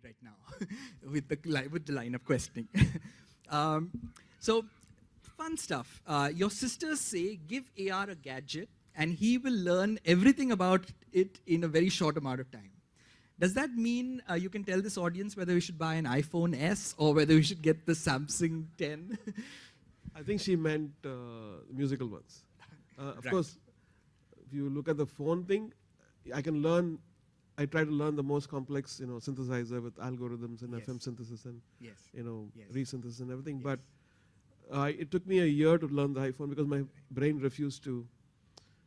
right now with the line of questioning. So, fun stuff. Your sisters say, give AR a gadget and he will learn everything about it in a very short amount of time. Does that mean you can tell this audience whether we should buy an iPhone S or whether we should get the Samsung 10? I think she meant musical ones. Of course, if you look at the phone thing, I try to learn the most complex, synthesizer with algorithms and FM synthesis and, resynthesis and everything. But it took me a year to learn the iPhone because my brain refused to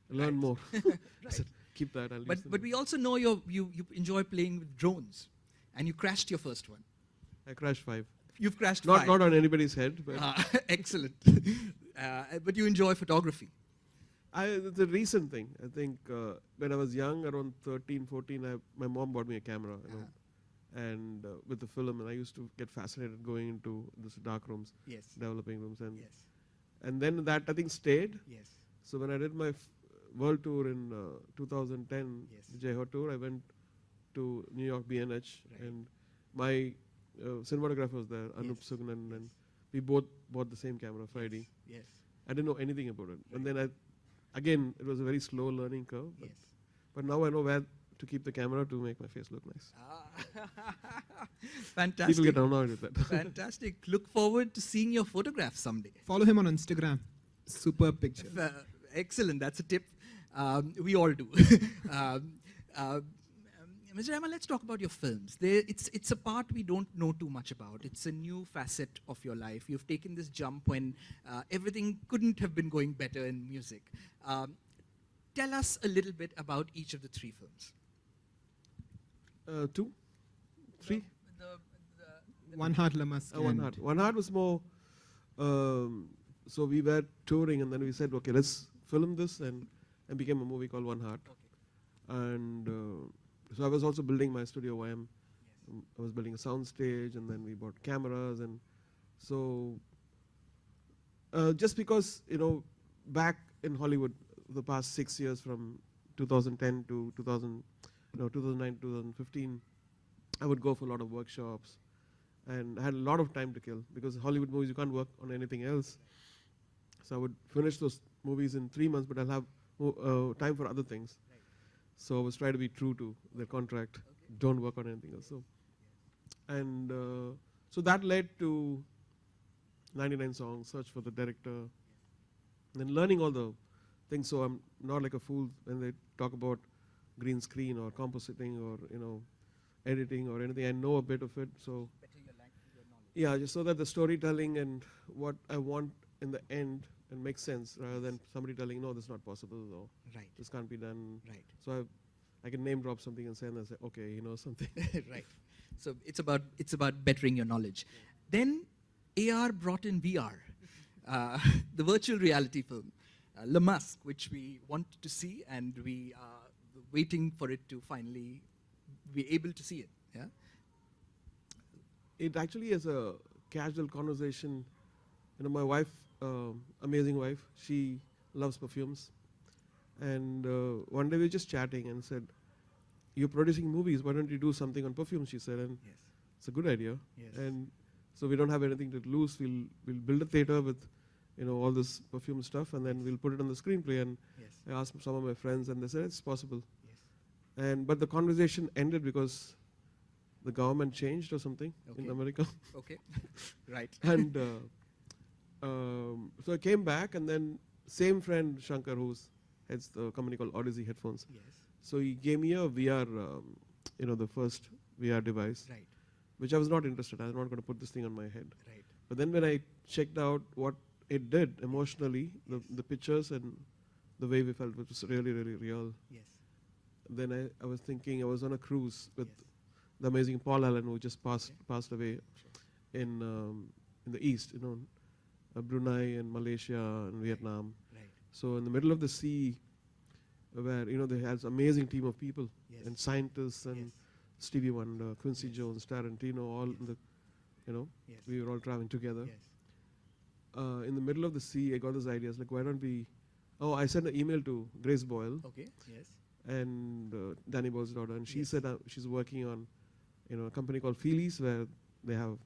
learn more. I said, keep that. But we also know you enjoy playing with drones, and you crashed your first one. I crashed 5. You've crashed 5. Not on anybody's head. But excellent. But you enjoy photography. It's a recent thing. I think when I was young, around 13, 14, my mom bought me a camera, and with the film, and I used to get fascinated going into these dark rooms, developing rooms, and then that I think stayed. Yes. So when I did my world tour in 2010, the Jaiho tour, I went to New York B&H, and my cinematographer was there, Anup Sugnan, and we both bought the same camera, Friday. Yes. I didn't know anything about it, and then again, it was a very slow learning curve. But now I know where to keep the camera to make my face look nice. Fantastic. People get annoyed with that. Fantastic. Look forward to seeing your photographs someday. Follow him on Instagram. Superb picture. Excellent. That's a tip. We all do. Mr. Rahman, let's talk about your films. It's a part we don't know too much about. It's a new facet of your life. You've taken this jump when everything couldn't have been going better in music. Tell us a little bit about each of the 3 films. 2? 3? One Heart, Lamask. One Heart. One Heart was more, so we were touring and then we said, okay, let's film this, and became a movie called One Heart. Okay. And so I was also building my studio YM. I was building a sound stage, and then we bought cameras, and so just because, back in Hollywood, the past 6 years from 2010 to 2009, 2015, I would go for a lot of workshops, and I had a lot of time to kill because Hollywood movies, you can't work on anything else. So I would finish those movies in 3 months, but I'll have time for other things. Right. So I was trying to be true to the contract. Okay. Don't work on anything else. So, and so that led to 99 songs, search for the director, and then learning all the things. So I'm not like a fool when they talk about green screen or compositing or editing or anything. I know a bit of it. So yeah, just so that the storytelling and what I want in the end and makes sense rather than somebody telling, no, this is not possible, or this can't be done. Right. So I can name drop something and say, okay, something. Right. So it's about bettering your knowledge. Then AR brought in VR, the virtual reality film, Lamask, which we want to see, and we are waiting for it to finally be able to see it. Yeah. It actually is a casual conversation. My wife, amazing wife, she loves perfumes. And one day we were just chatting and said, you're producing movies, why don't you do something on perfumes, she said. And it's a good idea. Yes. And so we don't have anything to lose. We'll build a theater with all this perfume stuff, and then we'll put it on the screenplay. And I asked some of my friends, and they said it's possible. Yes. But the conversation ended because the government changed or something in America. Okay, right. And so I came back, and then same friend Shankar, who's heads the company called Odyssey Headphones. Yes. So he gave me a VR, the first VR device, right, which I was not interested. I was not going to put this thing on my head. Right. But then when I checked out what it did emotionally, the pictures and the way we felt, which was really, really real. Yes. Then I was thinking I was on a cruise with the amazing Paul Allen, who just passed away in the East, Brunei and Malaysia and Vietnam. Right. So in the middle of the sea, where they had an amazing team of people and scientists and Stevie Wonder, Quincy Jones, Tarantino, all in the, we were all traveling together. Yes. In the middle of the sea, I got this idea. I was like, why don't we? Oh, I sent an email to Grace Boyle. Okay. Yes. And Danny Boyle's daughter, and she said she's working on, a company called Feelies where they have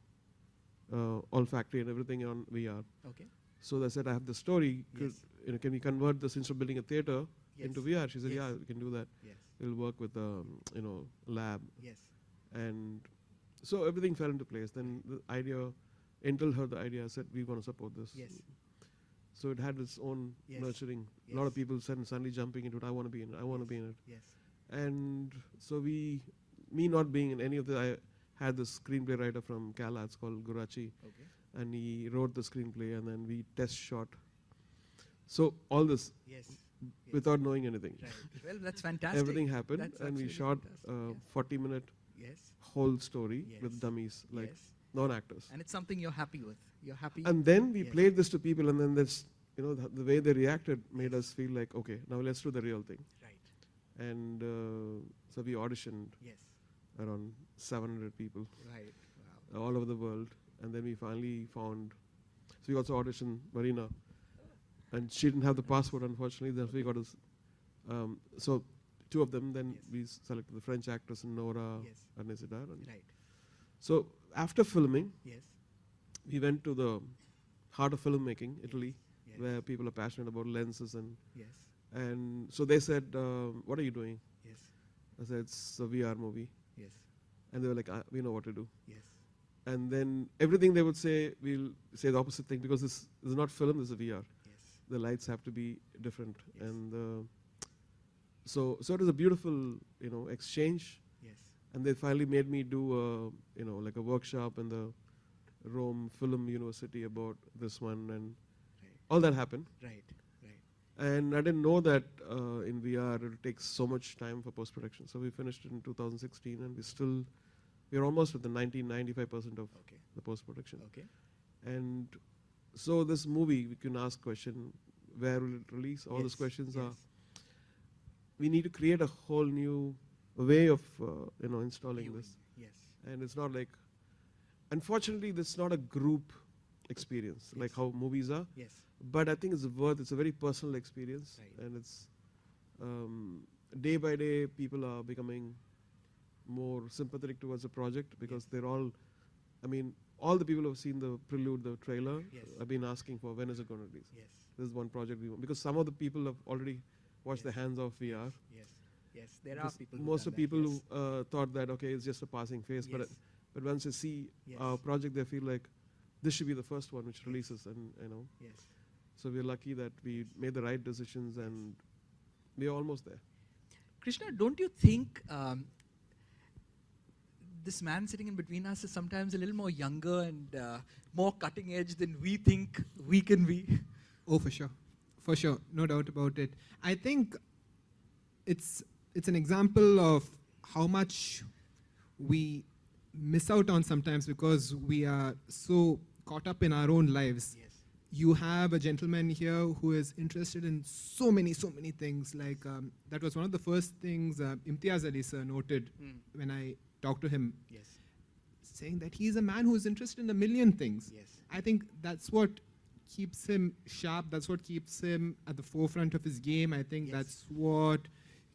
olfactory and everything on VR. Okay. So they said, I have the story. Yes. Can we convert this instead of building a theater Yes. into VR? She said, Yes. yeah, we can do that. Yes. We'll work with lab. Yes. And so everything fell into place. Then the idea, Intel heard the idea, said, we want to support this. Yes. So it had its own Yes. nurturing. Yes. A lot of people suddenly jumping into it. I want to be in it. I want to be in it. Yes. And so me not being in any of I had this screenplay writer from Calats called Gurachi, Okay. and he wrote the screenplay, and then we test shot. So all this Yes. without knowing anything. Right. Well, that's fantastic. Everything happened, That's and we absolutely shot fantastic. 40-minute Yes. whole story Yes. with dummies, like Yes. non-actors. And it's something you're happy with. You're happy. And then we Yes. played this to people, and then this, the way they reacted made us feel like, okay, now let's do the real thing. Right. And so we auditioned Yes. around 700 people Right. Wow. all over the world, and then we finally found. So we also auditioned Marina, and she didn't have the passport, unfortunately. Then we got us. So two of them. Then Yes. we selected the French actress Nora Yes. Arnesidar. Right. So after filming, Yes. we went to the heart of filmmaking, Italy, Yes. where people are passionate about lenses, Yes. and so they said, "What are you doing?" Yes. I said, "It's a VR movie," Yes. and they were like, "We know what to do." Yes. And then everything they would say, we'll say the opposite thing, because this is not film, this is VR. Yes. The lights have to be different. Yes. And so it was a beautiful, exchange. Yes. And they finally made me do, like a workshop in the Rome Film University about this one, and Right. all that happened. Right. Right. And I didn't know that in VR it takes so much time for post-production. So we finished it in 2016, and we're almost at the 95% of Okay. the post-production. Okay. And so this movie, we can ask question, where will it release? All those Yes. questions are, Yes. we need to create a whole new way of, installing Viewing. this. Yes. And it's not like, unfortunately, this is not a group experience, like Yes. how movies are. Yes. But I think it's a very personal experience. Right. And it's, day by day, people are becoming more sympathetic towards the project, because they're all the people who have seen the prelude, the trailer, Yes. have been asking for when is it going to release. Yes. This is one project we want, because some of the people have already washed their Yes. hands off VR. Yes. Yes. There are Because people. who've most done of people that. Yes. who thought that, okay, it's just a passing phase, Yes. but once they see Yes. our project, they feel like this should be the first one which Yes. releases, and Yes. so we're lucky that we made the right decisions, and we're almost there. Krishna, don't you think this man sitting in between us is sometimes a little more younger and more cutting edge than we think we can be? Oh, for sure, no doubt about it. I think it's an example of how much we miss out on sometimes because we are so caught up in our own lives. Yes. You have a gentleman here who is interested in so many things. Like that was one of the first things Imtiaz Ali sir noted when I talked to him, Yes. saying that he's a man who is interested in a million things. Yes. I think that's what keeps him sharp. That's what keeps him at the forefront of his game. I think Yes. that's what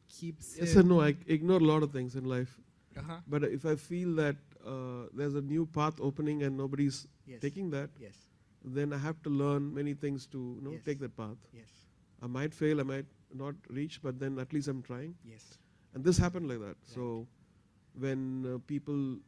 keeps Yes him. and no, I ignore a lot of things in life. Uh-huh. But if I feel that there's a new path opening and nobody's Yes. taking that, Yes. then I have to learn many things to Yes. take that path. Yes. I might fail, I might not reach, but then at least I'm trying. Yes. And this happened like that. So when people,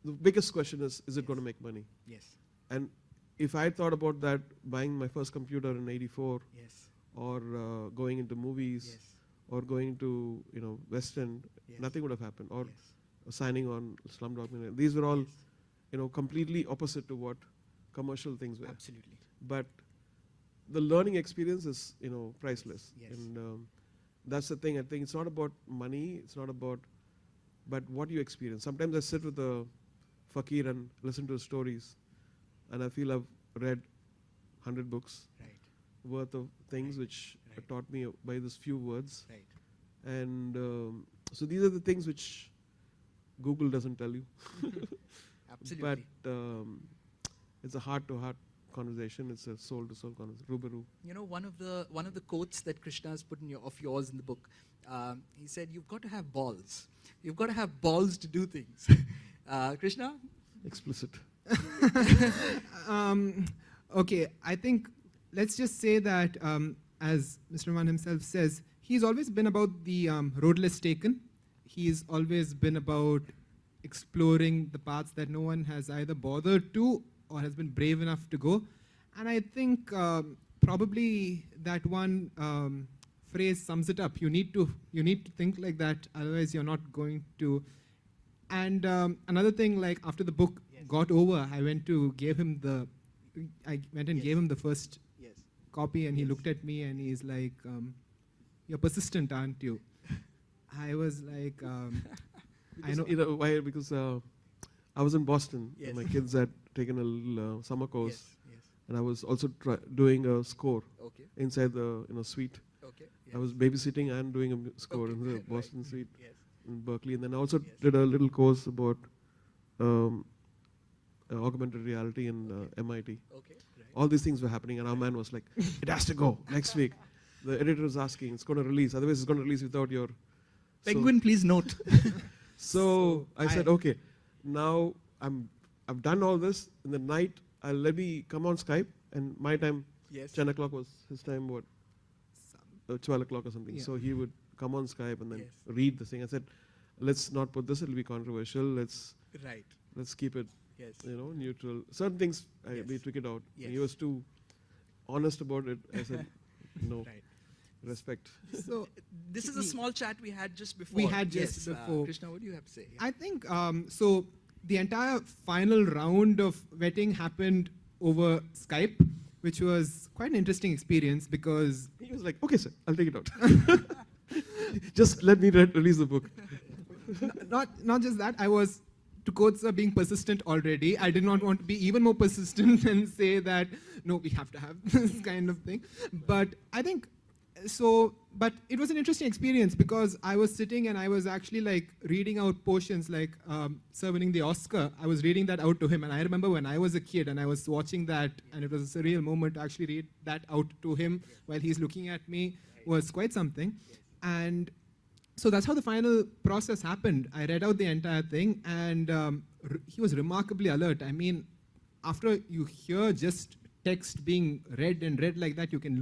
the biggest question is it Yes. going to make money? Yes. And if I thought about that, buying my first computer in '84, Yes. or going into movies, Yes. or going to West End, Yes. nothing would have happened. Or Yes. signing on Slumdog Millionaire. These were all Yes. completely opposite to what commercial things were. Absolutely. But the learning experience is priceless. Yes. And that's the thing. I think it's not about money. It's not about, but what you experience. Sometimes I sit with a fakir and listen to his stories, and I feel I've read 100 books Right. worth of things Right. which Right. taught me by these few words. Right. And so these are the things which Google doesn't tell you. Absolutely. But it's a heart-to-heart conversation. It's a soul-to-soul conversation. Rubaru. One of the quotes that Krishna has put of yours in the book, he said, "You've got to have balls. You've got to have balls to do things." Krishna? Explicit. Okay, I think let's just say that, as Mr. Rahman himself says, he's always been about the road less taken. He's always been about exploring the paths that no one has either bothered to or has been brave enough to go. And I think probably that one phrase sums it up. You need to think like that, otherwise you're not going to. And another thing, like after the book got over, I went and gave him the first copy, and he looked at me and he's like, "You're persistent, aren't you?" I was like, I know. You know why? Because I was in Boston. And my kids had taken a little summer course, and I was also doing a score inside the suite. I was babysitting and doing a score in the Boston suite in Berkeley, and then I also did a little course about augmented reality in MIT. All these things were happening, and our man was like, "It has to go next week." The editor was asking, "It's going to release. Otherwise, it's going to release without your." Penguin, please note. So I said, "Okay, now I've done all this. In the night, let me come on Skype, and my time, 10 o'clock was his time. What? 12 o'clock or something. So he would come on Skype and then read the thing. I said, let's not put this, it'll be controversial. Let's keep it neutral. Certain things, we took it out. He was too honest about it. I said, no. Respect. So this is a small chat we had just before. We had just before. Krishna, what do you have to say? I think, so the entire final round of vetting happened over Skype, which was quite an interesting experience because... He was like, okay, sir, I'll take it out. Just let me release the book. Not just that, I was, to quote sir, being persistent already. I did not want to be even more persistent and say that, no, we have to have this kind of thing. But I think, but it was an interesting experience because I was sitting and I was actually like reading out portions like Sir winning the Oscar. I was reading that out to him, and I remember when I was a kid and I was watching that, and it was a surreal moment to actually read that out to him while he's looking at me was quite something. And so that's how the final process happened. I read out the entire thing, and he was remarkably alert. I mean, after you hear just text being read and read like that, you can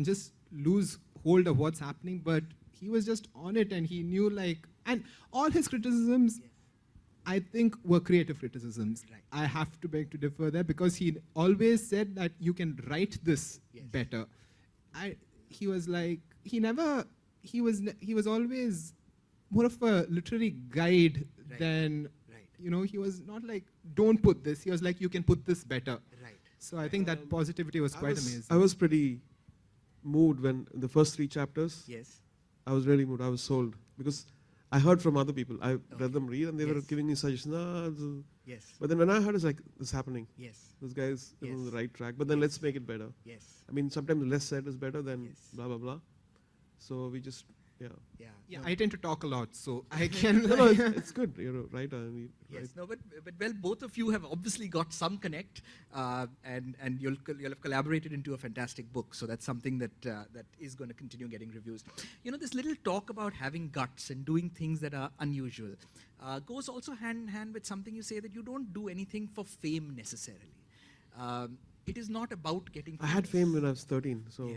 just lose hold of what's happening, but he was just on it, and he knew and all his criticisms, I think, were creative criticisms. I have to beg to differ there because he always said that you can write this better. He was like, he was always more of a literary guide than, he was not like, don't put this. He was like, you can put this better. So I think that positivity was quite amazing. I was pretty moved when the first 3 chapters. I was really moved. I was sold because I heard from other people. I read them read, and they were giving me suggestions. But then when I heard, it's like, this is happening. This guy's on the right track. But then let's make it better. I mean, sometimes less said is better than blah blah blah. So we just I tend to talk a lot, so I can. No, it's good. You're right. But both of you have obviously got some connect, and you'll have collaborated into a fantastic book. So that's something that is going to continue getting reviews. This little talk about having guts and doing things that are unusual goes also hand in hand with something you say that you don't do anything for fame necessarily. It is not about getting famous. I had fame when I was 13, so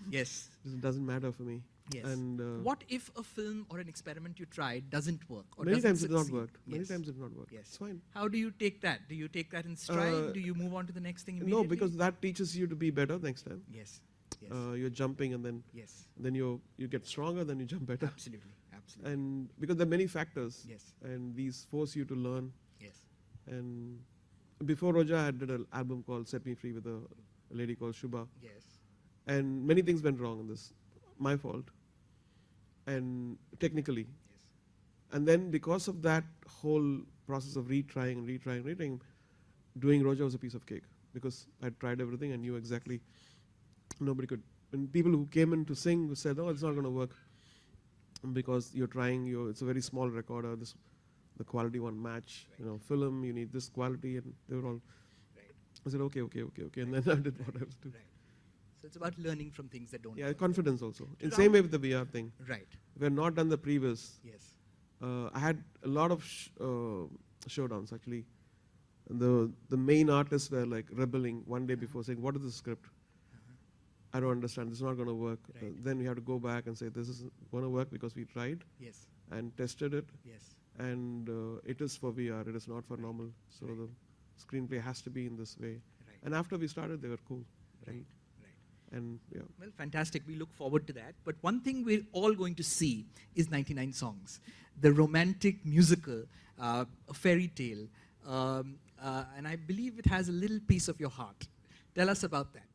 yes. It doesn't matter for me. And what if a film or an experiment you tried doesn't work? Or many times succeed? it not worked. Many times it not worked. It's fine. How do you take that? Do you take that in stride? Do you move on to the next thing immediately? No, because that teaches you to be better next time. You're jumping, and then you get stronger, then you jump better. Absolutely. And because there are many factors, and these force you to learn. And before Roja, I did an album called Set Me Free with a lady called Shubha. And many things went wrong in this. My fault. And technically. And then because of that whole process of retrying, doing Roja was a piece of cake. Because I tried everything and knew exactly nobody could. And people who came in to sing said, oh, it's not going to work. Because you're trying, it's a very small recorder, the quality won't match. Film, you need this quality, and they were all. I said, okay. And then I did what I was doing. So it's about learning from things that don't work. Confidence also. In the same way with the VR thing. Right. If we had not done the previous, I had a lot of showdowns actually. The main artists were like rebelling one day before, saying, "What is the script? I don't understand. This is not going to work." Right. Then we have to go back and say, "This is going to work because we tried Yes. and tested it, Yes. and it is for VR. It is not for normal. So Right. the screenplay has to be in this way." Right. And after we started, they were cool. Right. And, Right. and yeah. Well, fantastic. We look forward to that. But one thing we're all going to see is 99 Songs, the romantic musical, a fairy tale. And I believe it has a little piece of your heart. Tell us about that.